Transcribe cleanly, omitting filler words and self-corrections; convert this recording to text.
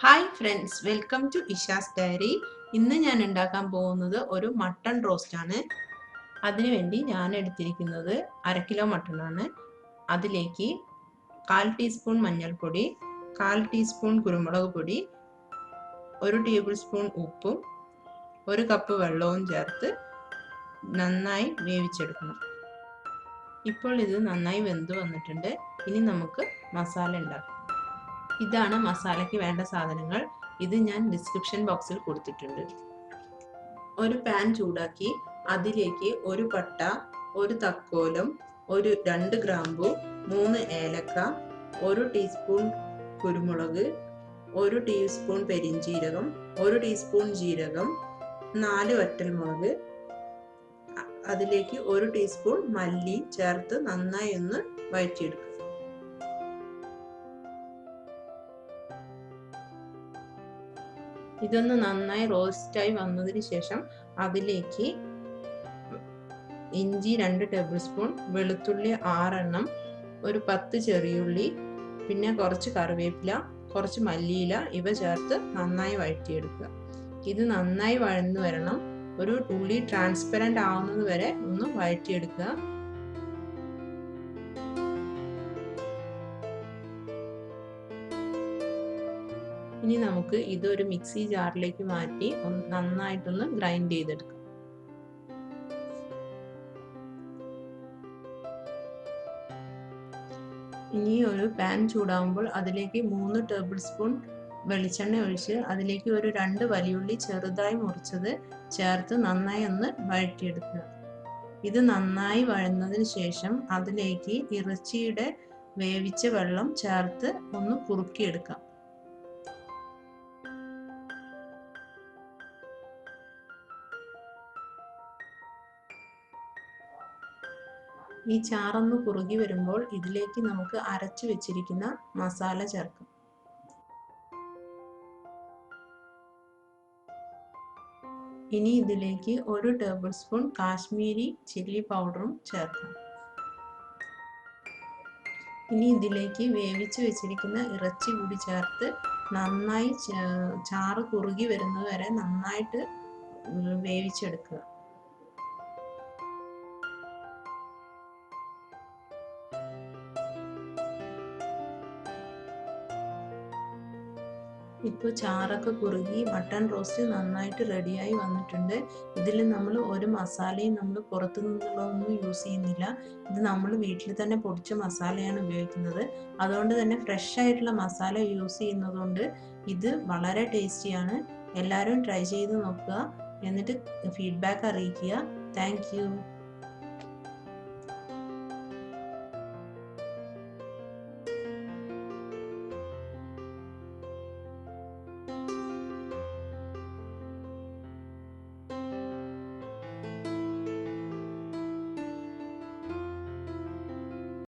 Hi friends, welcome to Isha's diary. ഇന്ന് ഞാൻ ഉണ്ടാക്കാൻ പോകുന്നത് ഒരു മട്ടൺ റോസ്റ്റ് ആണ്. അതിനുവേണ്ടി ഞാൻ എടുത്തിരിക്കുന്നത് 1/2 കിലോ മട്ടണാണ്. അതിലേക്ക് 1/4 ടീസ്പൂൺ മഞ്ഞൾപ്പൊടി, 1/4 ടീസ്പൂൺ കുരുമുളക് പൊടി, 1 ടേബിൾ സ്പൂൺ ഉപ്പും 1 കപ്പ് വെള്ളവും ചേർത്ത് നന്നായി വേവിച്ചെടുക്കണം. ഇപ്പോൾ ഇത് നന്നായി വെന്ത് വന്നിട്ടുണ്ട്. ഇനി നമുക്ക് മസാല ഉണ്ടാക്കാം. ഇതാണ് മസാലയ്ക്ക് വേണ്ട സാധനങ്ങൾ. ഇത് ഞാൻ ഡിസ്ക്രിപ്ഷൻ ബോക്സിൽ കൊടുത്തിട്ടുണ്ട്. ഒരു പാൻ ചൂടാക്കി അതിലേക്ക് 1 പട്ട, 1 തക്കോലം, 2 ഗ്രാമ്പു, 3 ഏലക്ക, 1 ടീസ്പൂൺ കുരുമുളക്, 1 ടീസ്പൂൺ പെരിഞ്ജീരകം, 1 ടീസ്പൂൺ ജീരകം, 4 വറ്റൽമുളക്, അതിലേക്ക് 1 ടീസ്പൂൺ മല്ലി ചേർത്ത് നന്നായി ഒന്ന് വഴറ്റിയെടുക്കുക. ഇതൊന്ന് നന്നായി റോസ്റ്റായി വന്നതിന് ശേഷം അതിലേക്ക് ഇഞ്ചി 2 ടേബിൾ സ്പൂൺ, വെളുത്തുള്ളി 6 എണ്ണം, ഒരു 10 ചെറിയുള്ളി, പിന്നെ കുറച്ച് കറിവേപ്പില, കുറച്ച് മല്ലിയില ഇവ ചേർത്ത് നന്നായി വഴറ്റിയെടുക്കുക. ഇത് നന്നായി വഴന്നു വരണം. ഒരു ഉള്ളി ട്രാൻസ്പെറന്റ് ആവുന്നത് വരെ ഒന്ന് വഴറ്റിയെടുക്കുക. ഇനി നമുക്ക് ഇതൊരു മിക്സി ജാറിലേക്ക് മാറ്റി നന്നായിട്ടൊന്ന് ഗ്രൈൻഡ് ചെയ്തെടുക്കാം. ഇനി ഒരു പാൻ ചൂടാകുമ്പോൾ അതിലേക്ക് 3 ടേബിൾ സ്പൂൺ വെളിച്ചെണ്ണ ഒഴിച്ച് അതിലേക്ക് ഒരു 2 വലിയുള്ളി ചെറുതായി മുറിച്ചത് ചേർത്ത് നന്നായി ഒന്ന് വഴറ്റിയെടുക്കുക. ഇത് നന്നായി വഴന്നതിന് ശേഷം അതിലേക്ക് ഇറച്ചിയുടെ വേവിച്ച വെള്ളം ചേർത്ത് ഒന്ന് കുറുക്കിയെടുക്കാം. ഈ ചാറൊന്ന് കുറുകി വരുമ്പോൾ ഇതിലേക്ക് നമുക്ക് അരച്ചു വെച്ചിരിക്കുന്ന മസാല ചേർക്കാം. ഇനി ഇതിലേക്ക് 1 ടേബിൾ സ്പൂൺ കാശ്മീരി ചില്ലി പൗഡറും ചേർക്കാം. ഇനി ഇതിലേക്ക് വേവിച്ച് വെച്ചിരിക്കുന്ന ഇറച്ചി കൂടി ചേർത്ത് നന്നായി ചാറ് കുറുകി വരുന്നത് വരെ നന്നായിട്ട് വേവിച്ചെടുക്കുക. ഇപ്പോൾ ചാറൊക്കെ കുറുകി മട്ടൺ റോസ്റ്റ് നന്നായിട്ട് റെഡിയായി വന്നിട്ടുണ്ട്. ഇതിൽ നമ്മൾ ഒരു മസാലയും നമ്മൾ പുറത്തു നിന്നുള്ളതൊന്നും യൂസ് ചെയ്യുന്നില്ല. ഇത് നമ്മൾ വീട്ടിൽ തന്നെ പൊടിച്ച മസാലയാണ് ഉപയോഗിക്കുന്നത്. അതുകൊണ്ട് തന്നെ ഫ്രഷ് ആയിട്ടുള്ള മസാല യൂസ് ചെയ്യുന്നതുകൊണ്ട് ഇത് വളരെ ടേസ്റ്റിയാണ്. എല്ലാവരും ട്രൈ ചെയ്ത് നോക്കുക, എന്നിട്ട് ഫീഡ്ബാക്ക് അറിയിക്കുക. Thank you.